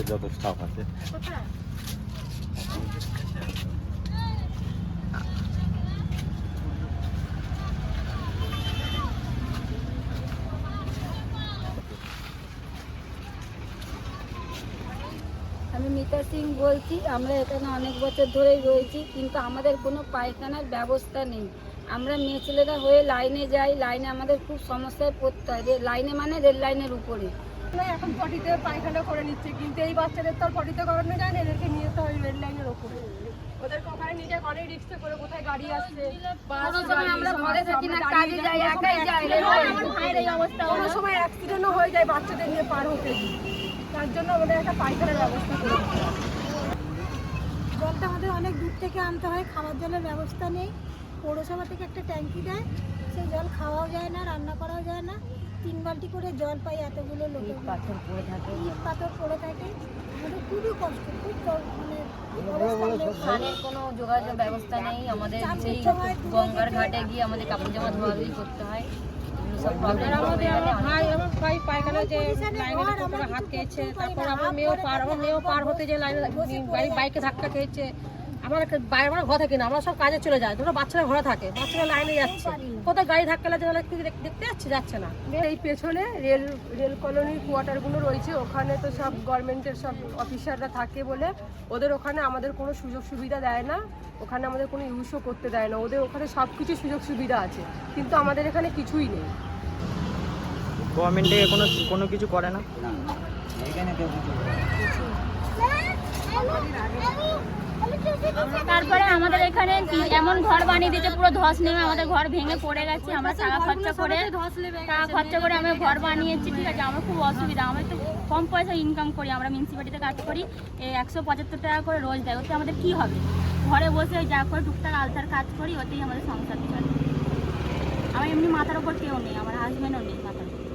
যত স্টাফ আছে আমি মিতা সিং বলছি। আমরা এখানে অনেক বছর ধরেই রয়েছি, কিন্তু আমাদের কোনো পায়খানার ব্যবস্থা নেই। আমরা মেয়ে ছেলেরা হয়ে লাইনে যাই, লাইনে আমাদের খুব সমস্যায় পড়তে হয়। লাইনে মানে রেল লাইনের উপরে। এখন পটিতে পায়খানা করে নিচ্ছে, কিন্তু এই বাচ্চাদের তো আর পটিতে করানো যায় না, এদেরকে নিয়ে তো ওই রেল লাইনের ওপরে। ওদেরকে ওখানে নিজে ঘরে রিক্সে করে কোথায় গাড়ি আসছে, আমরা ঘরে থাকি না, কাজে যাই, একাই যাই। এই অবস্থা, কোনো সময় অ্যাক্সিডেন্টও হয়ে যায় বাচ্চাদের নিয়ে পার হতে গিয়ে। তার জন্য আমাদের একটা পায়খানার ব্যবস্থা করে দিতে হবে। জলটা আমাদের অনেক দূর থেকে আনতে হয়, খাবার জলের ব্যবস্থা নেই। পৌরসভা থেকে একটা ট্যাঙ্কি দেয়, সেই জল খাওয়াও যায় না, রান্না করাও যায় না। 3 বালতি করে জল পাই এতগুলো লোক। পাথর পড়ে থাকে, ইট পাথর পড়ে থাকে, আমাদের খুবই কষ্ট, খুব স্নানের কোনো যোগাযোগ ব্যবস্থা নেই। আমাদের সেই গঙ্গার ঘাটে গিয়ে আমাদের কাপড় জামা ধোয়াধুয়ি করতে হয়। সব প্রবলেম আমার ভাই পায়খানা যে লাইনের উপরে হাত খেয়েছে, তারপর আমার মেয়েও পার হতে যে লাইনে বাইকে ধাক্কা খেয়েছে। আমার ঘর থাকে না, আমরা সব কাজে চলে যায়, ধরো বাচ্চারা ঘরে থাকে, বাচ্চারা লাইনে যাচ্ছে, কোথাও গাড়ি ধাক্কা লাগছে, দেখতে যাচ্ছে না। এই পেছনে রেল কলোনির কোয়ার্টারগুলো রয়েছে, ওখানে তো সব গভর্নমেন্টের সব অফিসাররা থাকে বলে ওদের ওখানে আমাদের কোনো সুযোগ সুবিধা দেয় না, ওখানে আমাদের কোনো ইউজও করতে দেয় না। ওদের ওখানে সব কিছু সুযোগ সুবিধা আছে, কিন্তু আমাদের এখানে কিছুই নেই। গভর্নমেন্ট থেকে কোনো কিছু করে না। তারপরে আমাদের এখানে এমন ঘর বানিয়ে দিয়েছে, পুরো ধস নেমে আমাদের ঘর ভেঙে পড়ে গেছে। আমরা টাকা খরচা করে আমরা ঘর বানিয়েছি, ঠিক আছে। আমার খুব অসুবিধা, আমরা তো কম পয়সা ইনকাম করি, আমরা মিউনিসিপ্যালিটিতে কাজ করি, 175 টাকা করে রোজ দেয়। ওতে আমাদের কি হবে? ঘরে বসে যা করে টুকটাক আলতার কাজ করি, ওতেই আমাদের সংসার চলে। আমার এমনি মাথার ওপর কেউ নেই, আমার হাজব্যান্ডও নেই মাথার উপর।